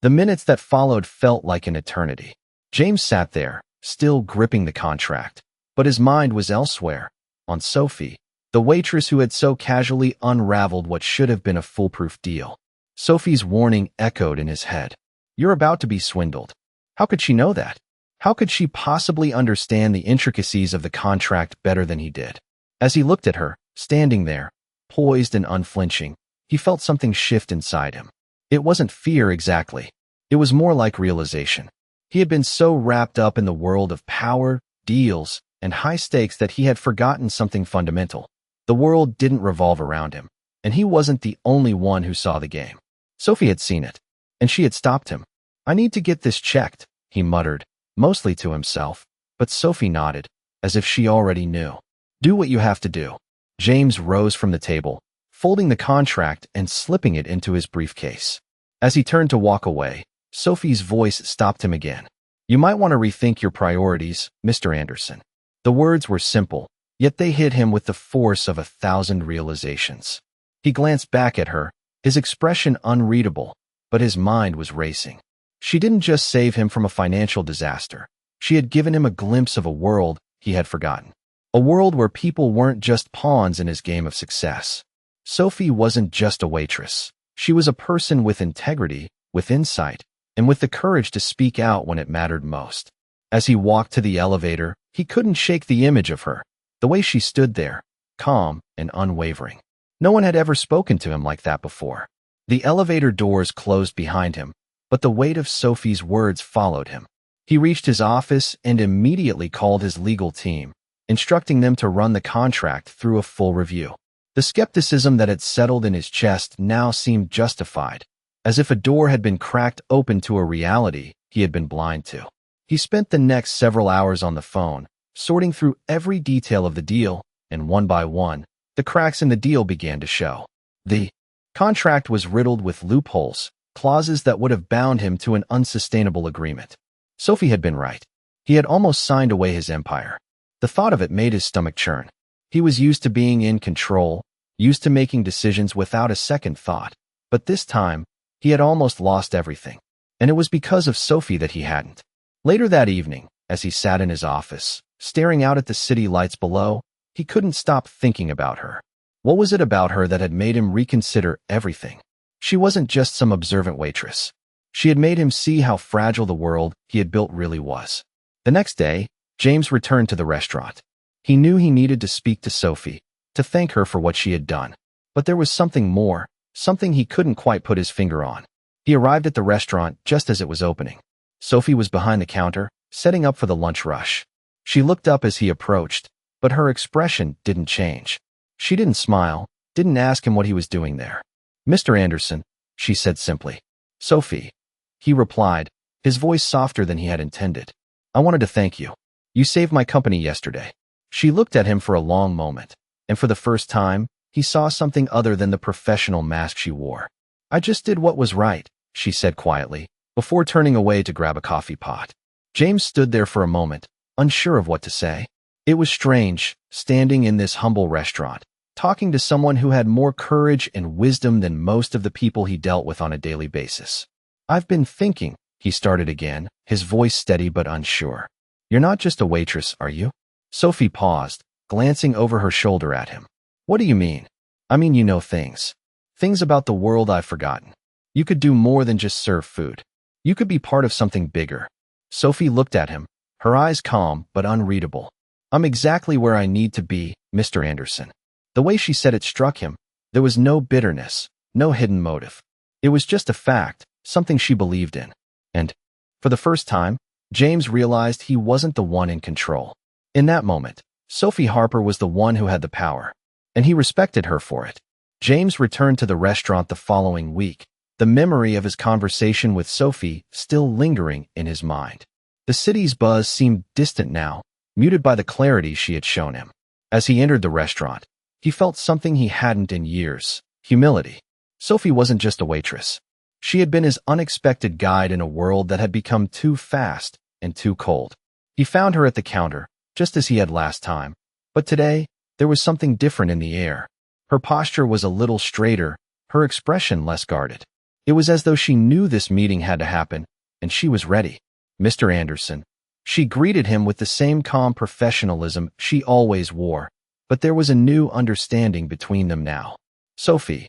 The minutes that followed felt like an eternity. James sat there, still gripping the contract, but his mind was elsewhere, on Sophie, the waitress who had so casually unraveled what should have been a foolproof deal. Sophie's warning echoed in his head. "You're about to be swindled." How could she know that? How could she possibly understand the intricacies of the contract better than he did? As he looked at her, standing there, poised and unflinching, he felt something shift inside him. It wasn't fear exactly. It was more like realization. He had been so wrapped up in the world of power, deals, and high stakes that he had forgotten something fundamental. The world didn't revolve around him, and he wasn't the only one who saw the game. Sophie had seen it, and she had stopped him. "I need to get this checked," he muttered, mostly to himself, but Sophie nodded, as if she already knew. "Do what you have to do." James rose from the table, folding the contract and slipping it into his briefcase. As he turned to walk away, Sophie's voice stopped him again. "You might want to rethink your priorities, Mr. Anderson." The words were simple, yet they hit him with the force of 1,000 realizations. He glanced back at her, his expression unreadable, but his mind was racing. She didn't just save him from a financial disaster. She had given him a glimpse of a world he had forgotten. A world where people weren't just pawns in his game of success. Sophie wasn't just a waitress. She was a person with integrity, with insight, and with the courage to speak out when it mattered most. As he walked to the elevator, he couldn't shake the image of her, the way she stood there, calm and unwavering. No one had ever spoken to him like that before. The elevator doors closed behind him, but the weight of Sophie's words followed him. He reached his office and immediately called his legal team, instructing them to run the contract through a full review. The skepticism that had settled in his chest now seemed justified, as if a door had been cracked open to a reality he had been blind to. He spent the next several hours on the phone, sorting through every detail of the deal, and one by one, the cracks in the deal began to show. The contract was riddled with loopholes, clauses that would have bound him to an unsustainable agreement. Sophie had been right. He had almost signed away his empire. The thought of it made his stomach churn. He was used to being in control, used to making decisions without a second thought. But this time, he had almost lost everything. And it was because of Sophie that he hadn't. Later that evening, as he sat in his office, staring out at the city lights below, he couldn't stop thinking about her. What was it about her that had made him reconsider everything? She wasn't just some observant waitress. She had made him see how fragile the world he had built really was. The next day, James returned to the restaurant. He knew he needed to speak to Sophie, to thank her for what she had done. But there was something more, something he couldn't quite put his finger on. He arrived at the restaurant just as it was opening. Sophie was behind the counter, setting up for the lunch rush. She looked up as he approached, but her expression didn't change. She didn't smile, didn't ask him what he was doing there. "Mr. Anderson," she said simply. "Sophie," he replied, his voice softer than he had intended. "I wanted to thank you. You saved my company yesterday." She looked at him for a long moment, and for the first time, he saw something other than the professional mask she wore. "I just did what was right," she said quietly, before turning away to grab a coffee pot. James stood there for a moment, unsure of what to say. It was strange, standing in this humble restaurant, talking to someone who had more courage and wisdom than most of the people he dealt with on a daily basis. "I've been thinking," he started again, his voice steady but unsure. "You're not just a waitress, are you?" Sophie paused, glancing over her shoulder at him. "What do you mean?" "I mean, you know things. Things about the world I've forgotten. You could do more than just serve food. You could be part of something bigger." Sophie looked at him, her eyes calm but unreadable. "I'm exactly where I need to be, Mr. Anderson." The way she said it struck him. There was no bitterness, no hidden motive. It was just a fact, something she believed in. And, for the first time, James realized he wasn't the one in control. In that moment, Sophie Harper was the one who had the power, and he respected her for it. James returned to the restaurant the following week, the memory of his conversation with Sophie still lingering in his mind. The city's buzz seemed distant now, muted by the clarity she had shown him. As he entered the restaurant, he felt something he hadn't in years: humility. Sophie wasn't just a waitress. She had been his unexpected guide in a world that had become too fast and too cold. He found her at the counter, just as he had last time, but today, there was something different in the air. Her posture was a little straighter, her expression less guarded. It was as though she knew this meeting had to happen, and she was ready. Mr. Anderson. She greeted him with the same calm professionalism she always wore, but there was a new understanding between them now. Sophie,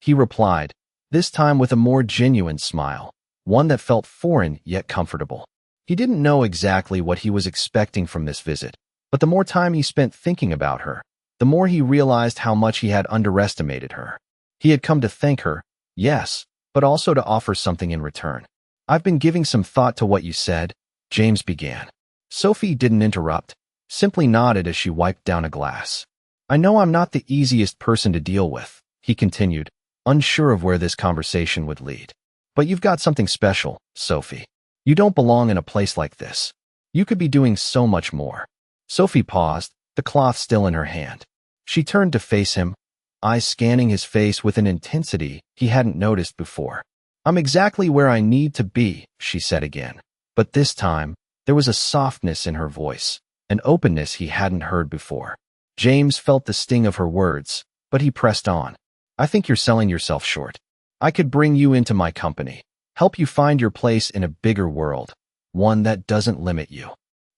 he replied, this time with a more genuine smile, one that felt foreign yet comfortable. He didn't know exactly what he was expecting from this visit, but the more time he spent thinking about her, the more he realized how much he had underestimated her. He had come to thank her, yes, but also to offer something in return. I've been giving some thought to what you said, James began. Sophie didn't interrupt, simply nodded as she wiped down a glass. I know I'm not the easiest person to deal with, he continued, unsure of where this conversation would lead. But you've got something special, Sophie. You don't belong in a place like this. You could be doing so much more. Sophie paused, the cloth still in her hand. She turned to face him, eyes scanning his face with an intensity he hadn't noticed before. I'm exactly where I need to be, she said again. But this time, there was a softness in her voice, an openness he hadn't heard before. James felt the sting of her words, but he pressed on. I think you're selling yourself short. I could bring you into my company, help you find your place in a bigger world, one that doesn't limit you.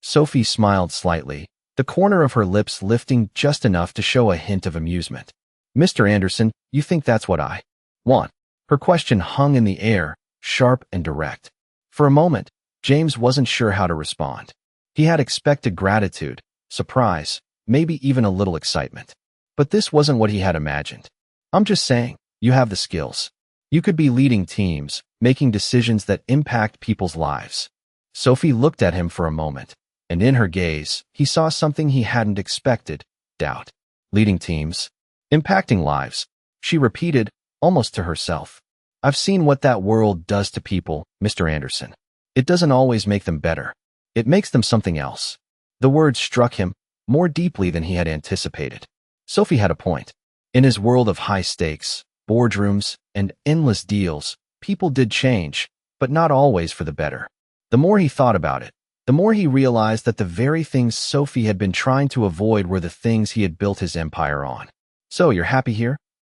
Sophie smiled slightly, the corner of her lips lifting just enough to show a hint of amusement. Mr. Anderson, you think that's what I want? Her question hung in the air, sharp and direct. For a moment, James wasn't sure how to respond. He had expected gratitude, surprise, maybe even a little excitement. But this wasn't what he had imagined. I'm just saying, you have the skills. You could be leading teams, making decisions that impact people's lives. Sophie looked at him for a moment, and in her gaze, he saw something he hadn't expected, doubt. Leading teams, impacting lives, she repeated, almost to herself. I've seen what that world does to people, Mr. Anderson. It doesn't always make them better. It makes them something else. The words struck him more deeply than he had anticipated. Sophie had a point. In his world of high stakes, boardrooms, and endless deals, people did change, but not always for the better. The more he thought about it, the more he realized that the very things Sophie had been trying to avoid were the things he had built his empire on. So you're happy here?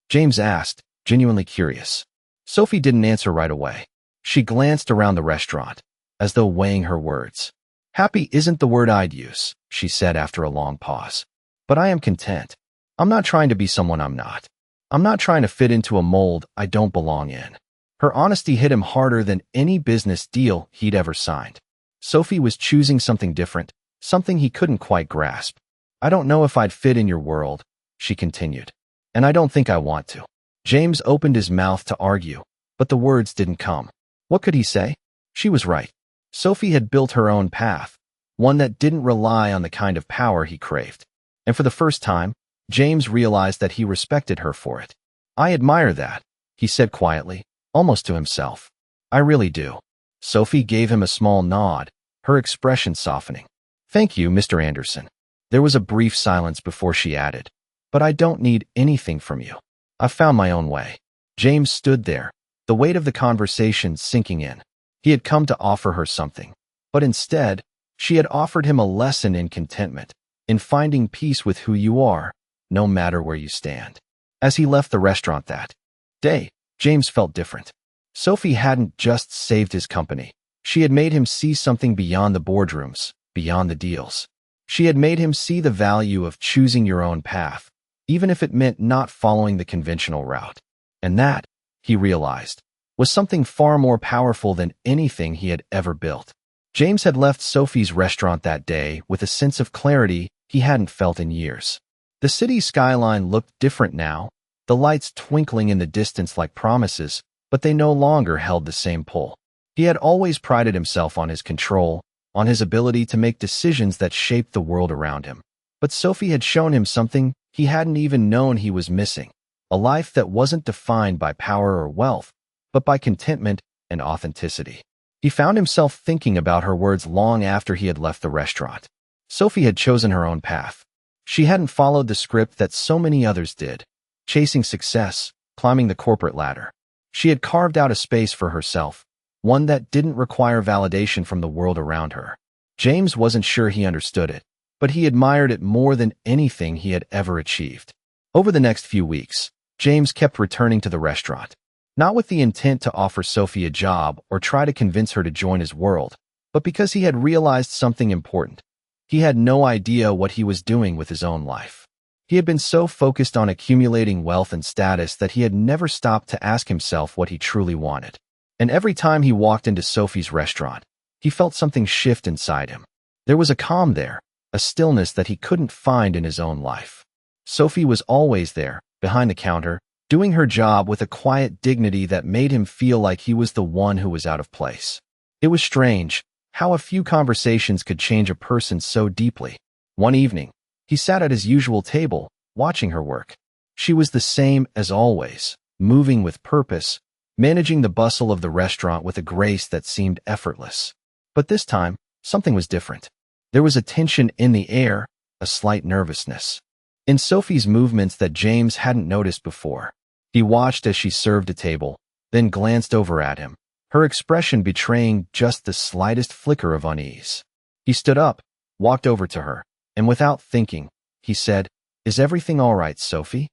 James asked, genuinely curious. Sophie didn't answer right away. She glanced around the restaurant, as though weighing her words. Happy isn't the word I'd use, she said after a long pause. But I am content. I'm not trying to be someone I'm not. I'm not trying to fit into a mold I don't belong in. Her honesty hit him harder than any business deal he'd ever signed. Sophie was choosing something different, something he couldn't quite grasp. I don't know if I'd fit in your world, she continued. And I don't think I want to. James opened his mouth to argue, but the words didn't come. What could he say? She was right. Sophie had built her own path, one that didn't rely on the kind of power he craved. And for the first time, James realized that he respected her for it. I admire that, he said quietly, almost to himself. I really do. Sophie gave him a small nod, her expression softening. Thank you, Mr. Anderson. There was a brief silence before she added, but I don't need anything from you. I've found my own way. James stood there, the weight of the conversation sinking in. He had come to offer her something, but instead, she had offered him a lesson in contentment, in finding peace with who you are, no matter where you stand. As he left the restaurant that day, James felt different. Sophie hadn't just saved his company. She had made him see something beyond the boardrooms, beyond the deals. She had made him see the value of choosing your own path, even if it meant not following the conventional route. And that, he realized, was something far more powerful than anything he had ever built. James had left Sophie's restaurant that day with a sense of clarity he hadn't felt in years. The city's skyline looked different now, the lights twinkling in the distance like promises, but they no longer held the same pull. He had always prided himself on his control, on his ability to make decisions that shaped the world around him. But Sophie had shown him something he hadn't even known he was missing, a life that wasn't defined by power or wealth, but by contentment and authenticity. He found himself thinking about her words long after he had left the restaurant. Sophie had chosen her own path. She hadn't followed the script that so many others did, chasing success, climbing the corporate ladder. She had carved out a space for herself, one that didn't require validation from the world around her. James wasn't sure he understood it, but he admired it more than anything he had ever achieved. Over the next few weeks, James kept returning to the restaurant. not with the intent to offer Sophie a job or try to convince her to join his world, but because he had realized something important. He had no idea what he was doing with his own life. He had been so focused on accumulating wealth and status that he had never stopped to ask himself what he truly wanted. And every time he walked into Sophie's restaurant, he felt something shift inside him. There was a calm there, a stillness that he couldn't find in his own life. Sophie was always there, behind the counter, doing her job with a quiet dignity that made him feel like he was the one who was out of place. It was strange how a few conversations could change a person so deeply. One evening, he sat at his usual table, watching her work. She was the same as always, moving with purpose, managing the bustle of the restaurant with a grace that seemed effortless. But this time, something was different. There was a tension in the air, a slight nervousness in Sophie's movements that James hadn't noticed before. He watched as she served a table, then glanced over at him, her expression betraying just the slightest flicker of unease. He stood up, walked over to her, and without thinking, he said, "Is everything all right, Sophie?"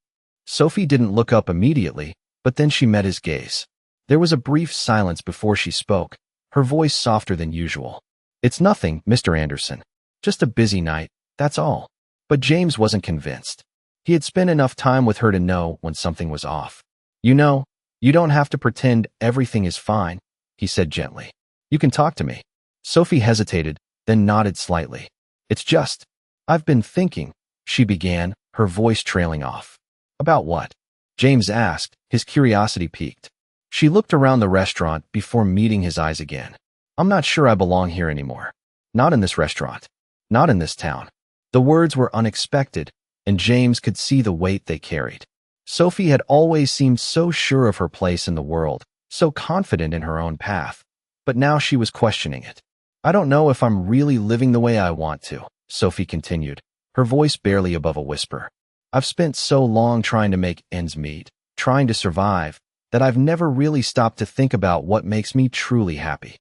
Sophie didn't look up immediately, but then she met his gaze. There was a brief silence before she spoke, her voice softer than usual. "It's nothing, Mr. Anderson. Just a busy night, that's all." But James wasn't convinced. He had spent enough time with her to know when something was off. "You know, you don't have to pretend everything is fine," he said gently. "You can talk to me." Sophie hesitated, then nodded slightly. "It's just, I've been thinking," she began, her voice trailing off. "About what?" James asked, his curiosity piqued. She looked around the restaurant before meeting his eyes again. "I'm not sure I belong here anymore. Not in this restaurant. Not in this town." The words were unexpected, and James could see the weight they carried. Sophie had always seemed so sure of her place in the world, so confident in her own path. But now she was questioning it. "I don't know if I'm really living the way I want to," Sophie continued, her voice barely above a whisper. "I've spent so long trying to make ends meet, trying to survive, that I've never really stopped to think about what makes me truly happy."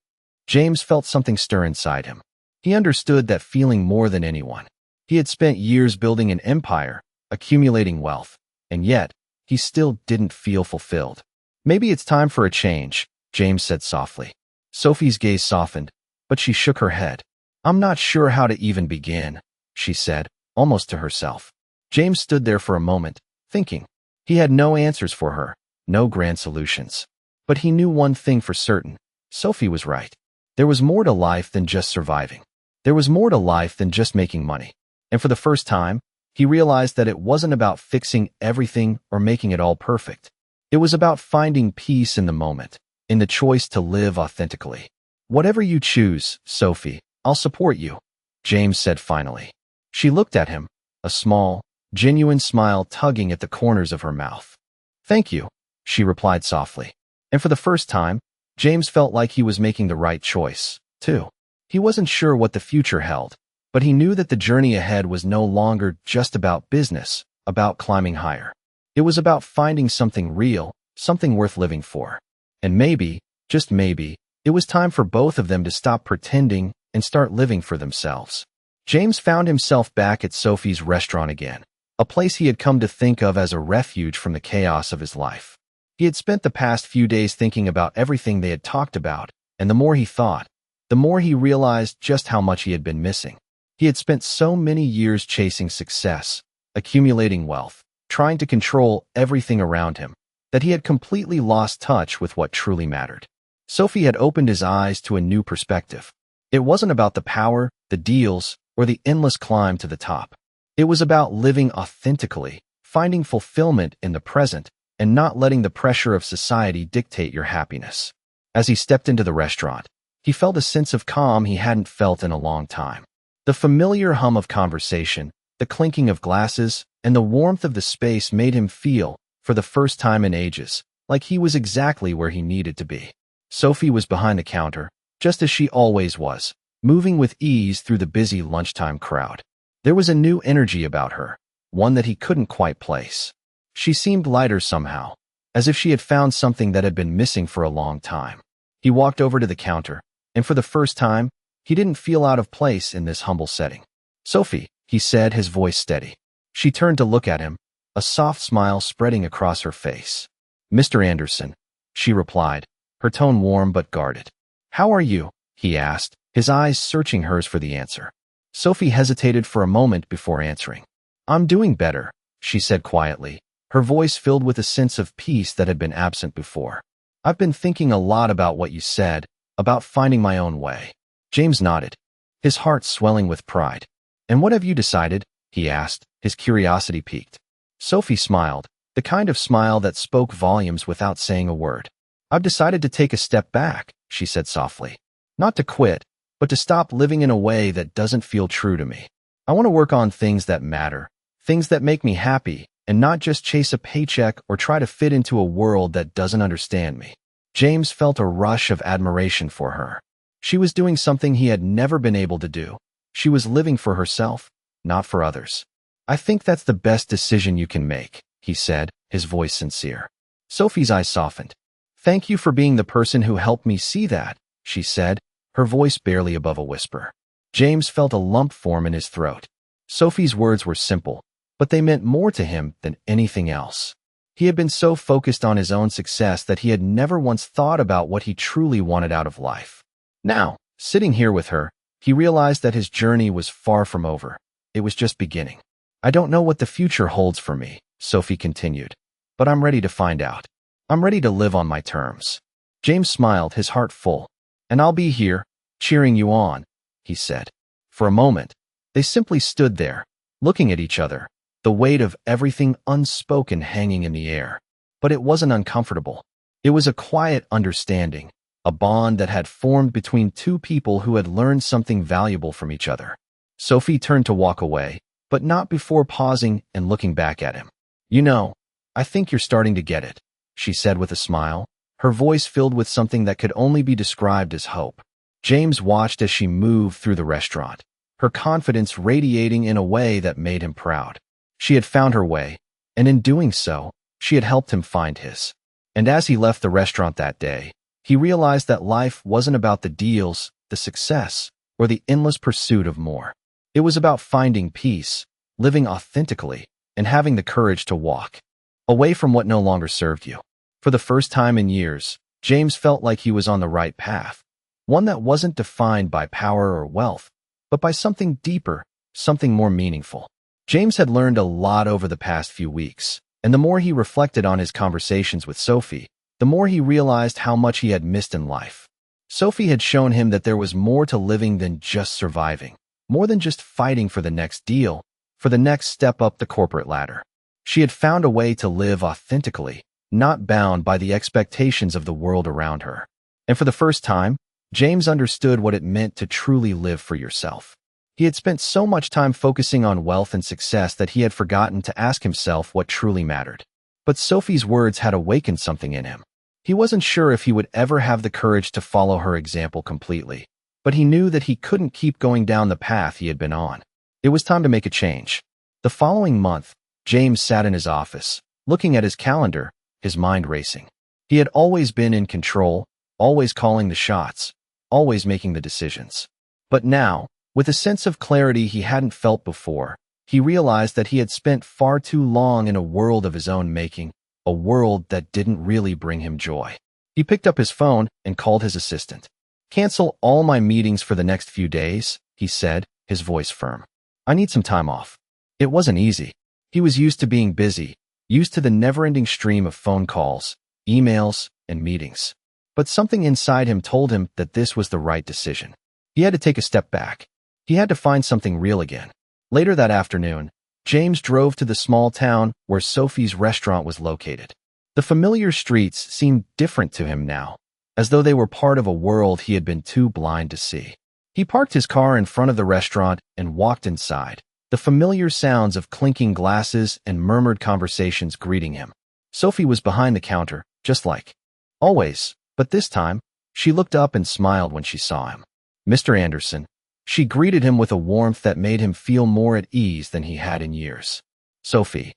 James felt something stir inside him. He understood that feeling more than anyone. He had spent years building an empire, accumulating wealth, and yet, he still didn't feel fulfilled. "Maybe it's time for a change," James said softly. Sophie's gaze softened, but she shook her head. "I'm not sure how to even begin," she said, almost to herself. James stood there for a moment, thinking. He had no answers for her, no grand solutions. But he knew one thing for certain. Sophie was right. There was more to life than just surviving. There was more to life than just making money. And for the first time, he realized that it wasn't about fixing everything or making it all perfect. It was about finding peace in the moment, in the choice to live authentically. "Whatever you choose, Sophie, I'll support you," James said finally. She looked at him, a small, genuine smile tugging at the corners of her mouth. "Thank you," she replied softly. And for the first time, James felt like he was making the right choice, too. He wasn't sure what the future held, but he knew that the journey ahead was no longer just about business, about climbing higher. It was about finding something real, something worth living for. And maybe, just maybe, it was time for both of them to stop pretending and start living for themselves. James found himself back at Sophie's restaurant again, a place he had come to think of as a refuge from the chaos of his life. He had spent the past few days thinking about everything they had talked about, and the more he thought, the more he realized just how much he had been missing. He had spent so many years chasing success, accumulating wealth, trying to control everything around him, that he had completely lost touch with what truly mattered. Sophie had opened his eyes to a new perspective. It wasn't about the power, the deals, or the endless climb to the top. It was about living authentically, finding fulfillment in the present, and not letting the pressure of society dictate your happiness. As he stepped into the restaurant, he felt a sense of calm he hadn't felt in a long time. The familiar hum of conversation, the clinking of glasses, and the warmth of the space made him feel, for the first time in ages, like he was exactly where he needed to be. Sophie was behind the counter, just as she always was, moving with ease through the busy lunchtime crowd. There was a new energy about her, one that he couldn't quite place. She seemed lighter somehow, as if she had found something that had been missing for a long time. He walked over to the counter, and for the first time, he didn't feel out of place in this humble setting. "Sophie," he said, his voice steady. She turned to look at him, a soft smile spreading across her face. "Mr. Anderson," she replied, her tone warm but guarded. How are you? He asked, his eyes searching hers for the answer. Sophie hesitated for a moment before answering. I'm doing better, she said quietly, her voice filled with a sense of peace that had been absent before. I've been thinking a lot about what you said, about finding my own way. James nodded, his heart swelling with pride. And what have you decided? He asked, his curiosity piqued. Sophie smiled, the kind of smile that spoke volumes without saying a word. I've decided to take a step back, she said softly. Not to quit, but to stop living in a way that doesn't feel true to me. I want to work on things that matter, things that make me happy, and not just chase a paycheck or try to fit into a world that doesn't understand me. James felt a rush of admiration for her. She was doing something he had never been able to do. She was living for herself, not for others. I think that's the best decision you can make, he said, his voice sincere. Sophie's eyes softened. Thank you for being the person who helped me see that, she said, her voice barely above a whisper. James felt a lump form in his throat. Sophie's words were simple, but they meant more to him than anything else. He had been so focused on his own success that he had never once thought about what he truly wanted out of life. Now, sitting here with her, he realized that his journey was far from over. It was just beginning. I don't know what the future holds for me, Sophie continued, but I'm ready to find out. I'm ready to live on my terms. James smiled, his heart full. And I'll be here, cheering you on, he said. For a moment, they simply stood there, looking at each other, the weight of everything unspoken hanging in the air. But it wasn't uncomfortable. It was a quiet understanding, a bond that had formed between two people who had learned something valuable from each other. Sophie turned to walk away, but not before pausing and looking back at him. You know, I think you're starting to get it, she said with a smile, her voice filled with something that could only be described as hope. James watched as she moved through the restaurant, her confidence radiating in a way that made him proud. She had found her way, and in doing so, she had helped him find his. And as he left the restaurant that day, he realized that life wasn't about the deals, the success, or the endless pursuit of more. It was about finding peace, living authentically, and having the courage to walk away from what no longer served you. For the first time in years, James felt like he was on the right path, one that wasn't defined by power or wealth, but by something deeper, something more meaningful. James had learned a lot over the past few weeks, and the more he reflected on his conversations with Sophie, the more he realized how much he had missed in life. Sophie had shown him that there was more to living than just surviving, more than just fighting for the next deal, for the next step up the corporate ladder. She had found a way to live authentically, not bound by the expectations of the world around her. And for the first time, James understood what it meant to truly live for yourself. He had spent so much time focusing on wealth and success that he had forgotten to ask himself what truly mattered. But Sophie's words had awakened something in him. He wasn't sure if he would ever have the courage to follow her example completely, but he knew that he couldn't keep going down the path he had been on. It was time to make a change. The following month, James sat in his office, looking at his calendar, his mind racing. He had always been in control, always calling the shots, always making the decisions. But now, with a sense of clarity he hadn't felt before, he realized that he had spent far too long in a world of his own making, a world that didn't really bring him joy. He picked up his phone and called his assistant. Cancel all my meetings for the next few days, he said, his voice firm. I need some time off. It wasn't easy. He was used to being busy, used to the never-ending stream of phone calls, emails, and meetings. But something inside him told him that this was the right decision. He had to take a step back. He had to find something real again. Later that afternoon, James drove to the small town where Sophie's restaurant was located. The familiar streets seemed different to him now, as though they were part of a world he had been too blind to see. He parked his car in front of the restaurant and walked inside, the familiar sounds of clinking glasses and murmured conversations greeting him. Sophie was behind the counter, just like always, but this time, she looked up and smiled when she saw him. Mr. Anderson. She greeted him with a warmth that made him feel more at ease than he had in years. Sophie.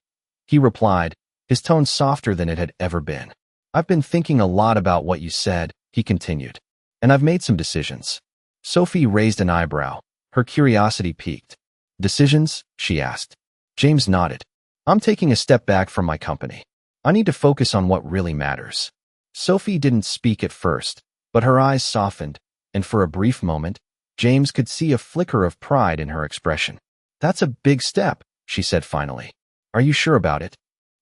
He replied, his tone softer than it had ever been. I've been thinking a lot about what you said, he continued, and I've made some decisions. Sophie raised an eyebrow, her curiosity piqued. Decisions? She asked. James nodded. I'm taking a step back from my company. I need to focus on what really matters. Sophie didn't speak at first, but her eyes softened, and for a brief moment, James could see a flicker of pride in her expression. "That's a big step," she said finally. "Are you sure about it?"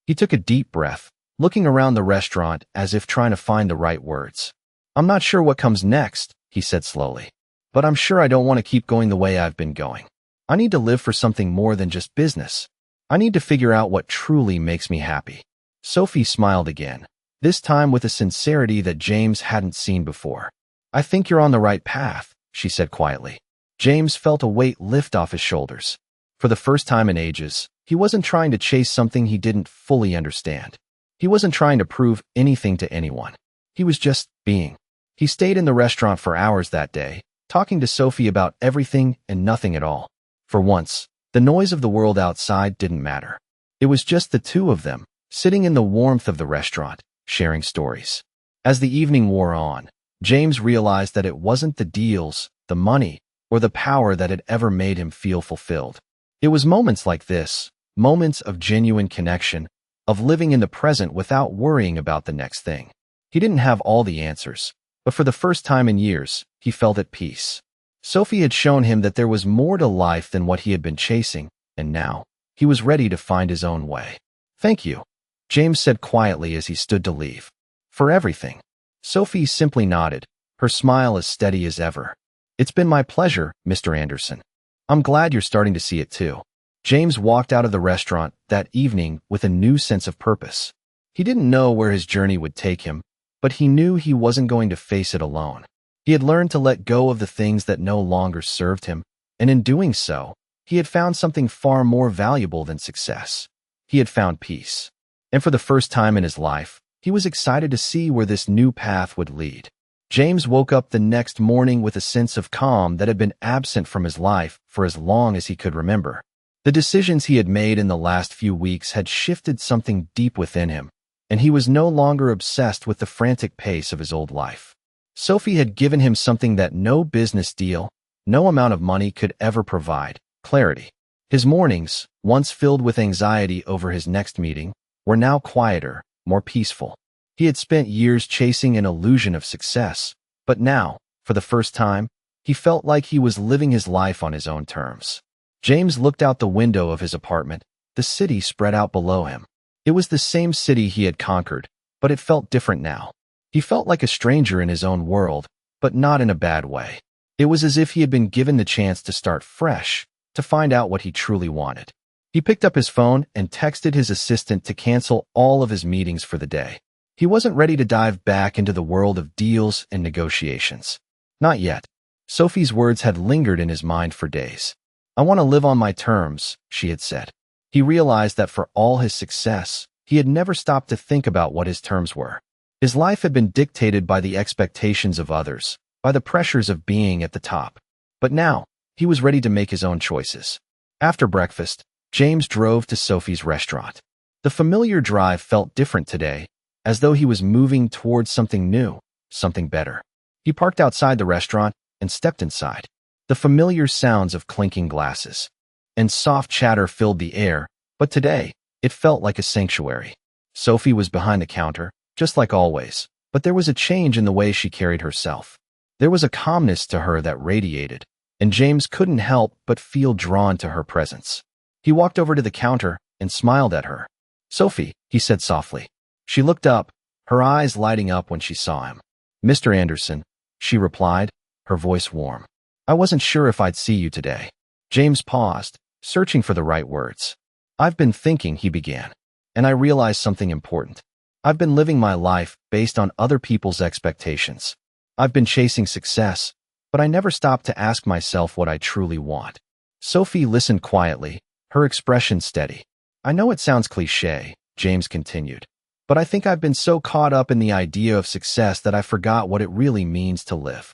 He took a deep breath, looking around the restaurant as if trying to find the right words. "I'm not sure what comes next," he said slowly, "but I'm sure I don't want to keep going the way I've been going. I need to live for something more than just business. I need to figure out what truly makes me happy." Sophie smiled again, this time with a sincerity that James hadn't seen before. "I think you're on the right path," she said quietly. James felt a weight lift off his shoulders. For the first time in ages, he wasn't trying to chase something he didn't fully understand. He wasn't trying to prove anything to anyone. He was just being. He stayed in the restaurant for hours that day, talking to Sophie about everything and nothing at all. For once, the noise of the world outside didn't matter. It was just the two of them, sitting in the warmth of the restaurant, sharing stories. As the evening wore on, James realized that it wasn't the deals, the money, or the power that had ever made him feel fulfilled. It was moments like this, moments of genuine connection, of living in the present without worrying about the next thing. He didn't have all the answers, but for the first time in years, he felt at peace. Sophie had shown him that there was more to life than what he had been chasing, and now, he was ready to find his own way. "Thank you," James said quietly as he stood to leave. "For everything." Sophie simply nodded, her smile as steady as ever. "It's been my pleasure, Mr. Anderson. I'm glad you're starting to see it too." James walked out of the restaurant that evening with a new sense of purpose. He didn't know where his journey would take him, but he knew he wasn't going to face it alone. He had learned to let go of the things that no longer served him, and in doing so, he had found something far more valuable than success. He had found peace. And for the first time in his life, he was excited to see where this new path would lead. James woke up the next morning with a sense of calm that had been absent from his life for as long as he could remember. The decisions he had made in the last few weeks had shifted something deep within him, and he was no longer obsessed with the frantic pace of his old life. Sophie had given him something that no business deal, no amount of money could ever provide: clarity. His mornings, once filled with anxiety over his next meeting, were now quieter, more peaceful. He had spent years chasing an illusion of success, but now, for the first time, he felt like he was living his life on his own terms. James looked out the window of his apartment, the city spread out below him. It was the same city he had conquered, but it felt different now. He felt like a stranger in his own world, but not in a bad way. It was as if he had been given the chance to start fresh, to find out what he truly wanted. He picked up his phone and texted his assistant to cancel all of his meetings for the day. He wasn't ready to dive back into the world of deals and negotiations. Not yet. Sophie's words had lingered in his mind for days. "I want to live on my terms," she had said. He realized that for all his success, he had never stopped to think about what his terms were. His life had been dictated by the expectations of others, by the pressures of being at the top. But now, he was ready to make his own choices. After breakfast, James drove to Sophie's restaurant. The familiar drive felt different today, as though he was moving towards something new, something better. He parked outside the restaurant and stepped inside. The familiar sounds of clinking glasses and soft chatter filled the air, but today, it felt like a sanctuary. Sophie was behind the counter, just like always, but there was a change in the way she carried herself. There was a calmness to her that radiated, and James couldn't help but feel drawn to her presence. He walked over to the counter and smiled at her. "Sophie," he said softly. She looked up, her eyes lighting up when she saw him. "Mr. Anderson," she replied, her voice warm. "I wasn't sure if I'd see you today." James paused, searching for the right words. "I've been thinking," he began, "and I realized something important. I've been living my life based on other people's expectations. I've been chasing success, but I never stopped to ask myself what I truly want." Sophie listened quietly, her expression steady. "I know it sounds cliché," James continued, "but I think I've been so caught up in the idea of success that I forgot what it really means to live."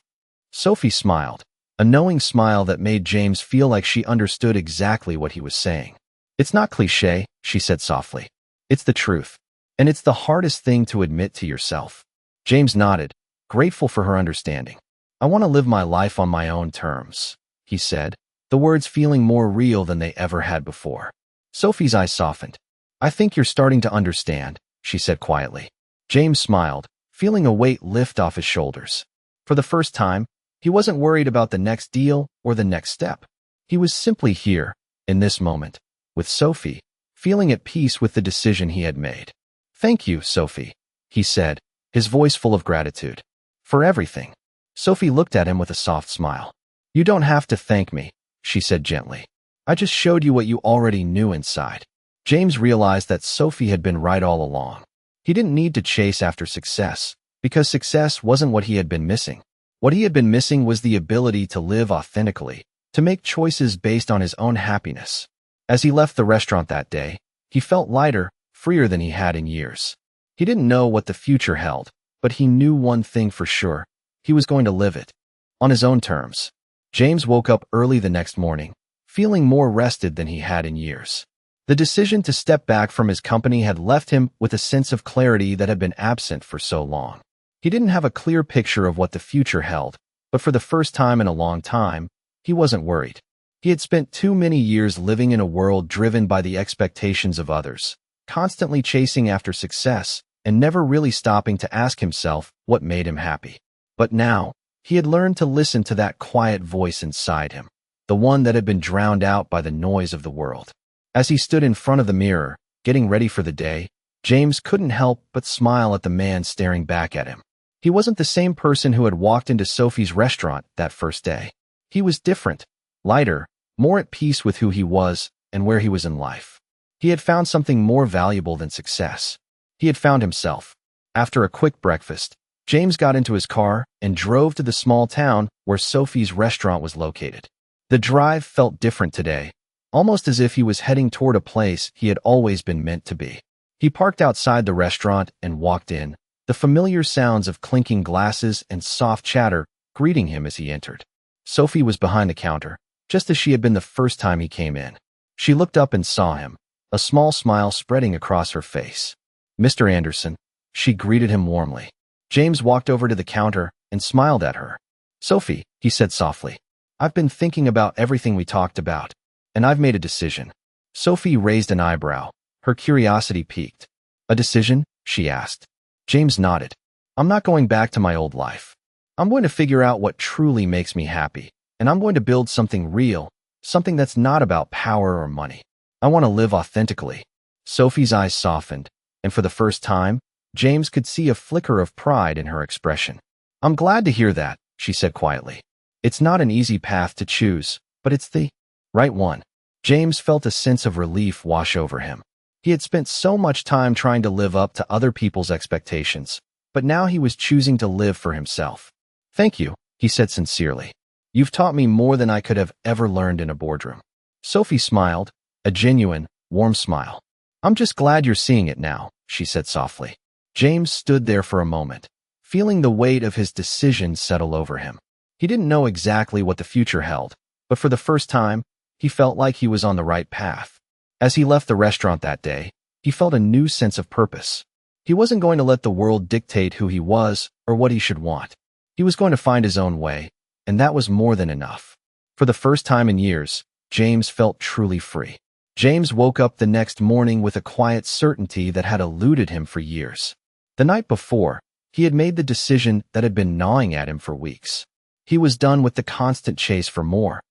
Sophie smiled, a knowing smile that made James feel like she understood exactly what he was saying. "It's not cliché," she said softly. "It's the truth. And it's the hardest thing to admit to yourself." James nodded, grateful for her understanding. "I want to live my life on my own terms," he said, the words feeling more real than they ever had before. Sophie's eyes softened. "I think you're starting to understand," she said quietly. James smiled, feeling a weight lift off his shoulders. For the first time, he wasn't worried about the next deal or the next step. He was simply here, in this moment, with Sophie, feeling at peace with the decision he had made. "Thank you, Sophie," he said, his voice full of gratitude. "For everything." Sophie looked at him with a soft smile. "You don't have to thank me," she said gently. "I just showed you what you already knew inside." James realized that Sophie had been right all along. He didn't need to chase after success, because success wasn't what he had been missing. What he had been missing was the ability to live authentically, to make choices based on his own happiness. As he left the restaurant that day, he felt lighter, freer than he had in years. He didn't know what the future held, but he knew one thing for sure: he was going to live it, on his own terms. James woke up early the next morning, feeling more rested than he had in years. The decision to step back from his company had left him with a sense of clarity that had been absent for so long. He didn't have a clear picture of what the future held, but for the first time in a long time, he wasn't worried. He had spent too many years living in a world driven by the expectations of others, constantly chasing after success and never really stopping to ask himself what made him happy. But now, he had learned to listen to that quiet voice inside him, the one that had been drowned out by the noise of the world. As he stood in front of the mirror, getting ready for the day, James couldn't help but smile at the man staring back at him. He wasn't the same person who had walked into Sophie's restaurant that first day. He was different, lighter, more at peace with who he was and where he was in life. He had found something more valuable than success. He had found himself. After a quick breakfast, James got into his car and drove to the small town where Sophie's restaurant was located. The drive felt different today, almost as if he was heading toward a place he had always been meant to be. He parked outside the restaurant and walked in, the familiar sounds of clinking glasses and soft chatter greeting him as he entered. Sophie was behind the counter, just as she had been the first time he came in. She looked up and saw him, a small smile spreading across her face. "Mr. Anderson," she greeted him warmly. James walked over to the counter and smiled at her. "Sophie," he said softly, "I've been thinking about everything we talked about, and I've made a decision." Sophie raised an eyebrow, her curiosity piqued. "A decision?" she asked. James nodded. "I'm not going back to my old life. I'm going to figure out what truly makes me happy, and I'm going to build something real, something that's not about power or money. I want to live authentically." Sophie's eyes softened, and for the first time, James could see a flicker of pride in her expression. "I'm glad to hear that," she said quietly. "It's not an easy path to choose, but it's the right one." James felt a sense of relief wash over him. He had spent so much time trying to live up to other people's expectations, but now he was choosing to live for himself. "Thank you," he said sincerely. "You've taught me more than I could have ever learned in a boardroom." Sophie smiled, a genuine, warm smile. "I'm just glad you're seeing it now," she said softly. James stood there for a moment, feeling the weight of his decision settle over him. He didn't know exactly what the future held, but for the first time, he felt like he was on the right path. As he left the restaurant that day, he felt a new sense of purpose. He wasn't going to let the world dictate who he was or what he should want. He was going to find his own way, and that was more than enough. For the first time in years, James felt truly free. James woke up the next morning with a quiet certainty that had eluded him for years. The night before, he had made the decision that had been gnawing at him for weeks. He was done with the constant chase for more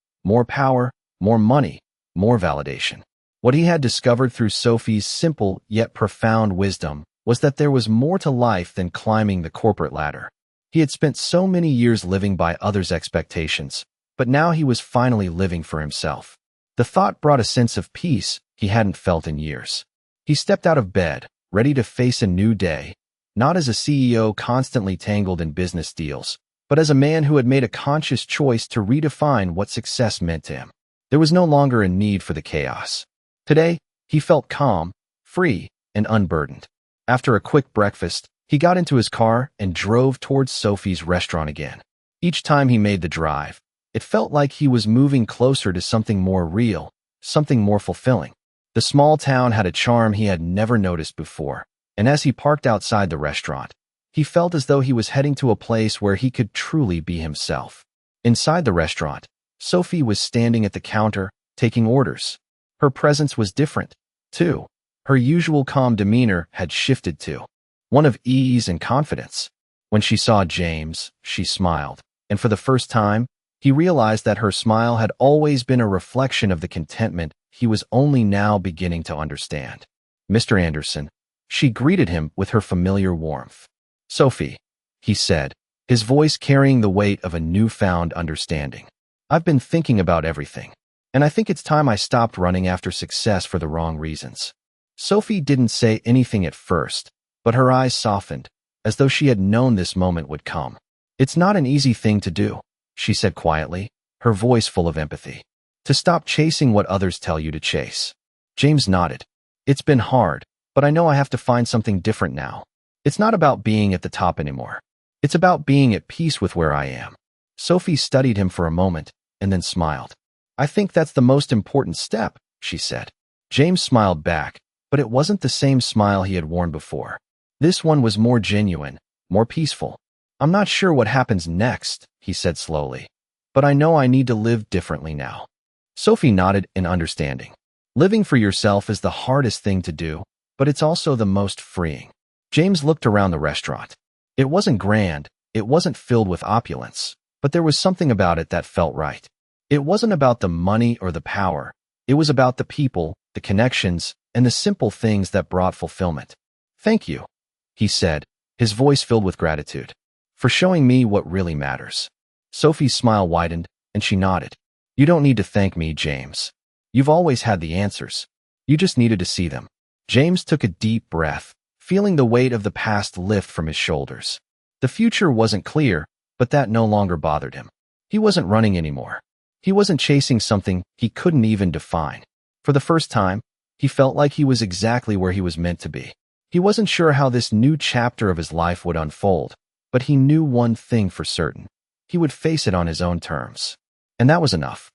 power, more money, more validation. What he had discovered through Sophie's simple yet profound wisdom was that there was more to life than climbing the corporate ladder. He had spent so many years living by others' expectations, but now he was finally living for himself. The thought brought a sense of peace he hadn't felt in years. He stepped out of bed, ready to face a new day, not as a CEO constantly tangled in business deals, but as a man who had made a conscious choice to redefine what success meant to him. There was no longer a need for the chaos. Today, he felt calm, free, and unburdened. After a quick breakfast, he got into his car and drove towards Sophie's restaurant again. Each time he made the drive, it felt like he was moving closer to something more real, something more fulfilling. The small town had a charm he had never noticed before, and as he parked outside the restaurant, he felt as though he was heading to a place where he could truly be himself. Inside the restaurant, Sophie was standing at the counter, taking orders. Her presence was different, too. Her usual calm demeanor had shifted to one of ease and confidence. When she saw James, she smiled, and for the first time, he realized that her smile had always been a reflection of the contentment he was only now beginning to understand. "Mr. Anderson," she greeted him with her familiar warmth. "Sophie," he said, his voice carrying the weight of a newfound understanding. "I've been thinking about everything, and I think it's time I stopped running after success for the wrong reasons." Sophie didn't say anything at first, but her eyes softened, as though she had known this moment would come. "It's not an easy thing to do," she said quietly, her voice full of empathy. "To stop chasing what others tell you to chase." James nodded. "It's been hard, but I know I have to find something different now. It's not about being at the top anymore. It's about being at peace with where I am." Sophie studied him for a moment, and then smiled. "I think that's the most important step," she said. James smiled back, but it wasn't the same smile he had worn before. This one was more genuine, more peaceful. "I'm not sure what happens next," he said slowly, "but I know I need to live differently now." Sophie nodded in understanding. Living for yourself is the hardest thing to do, but it's also the most freeing. James looked around the restaurant. It wasn't grand, it wasn't filled with opulence, but there was something about it that felt right. It wasn't about the money or the power. It was about the people, the connections, and the simple things that brought fulfillment. "Thank you," he said, his voice filled with gratitude, "for showing me what really matters." Sophie's smile widened, and she nodded. "You don't need to thank me, James. You've always had the answers. You just needed to see them." James took a deep breath, feeling the weight of the past lift from his shoulders. The future wasn't clear, but that no longer bothered him. He wasn't running anymore. He wasn't chasing something he couldn't even define. For the first time, he felt like he was exactly where he was meant to be. He wasn't sure how this new chapter of his life would unfold, but he knew one thing for certain. He would face it on his own terms. And that was enough.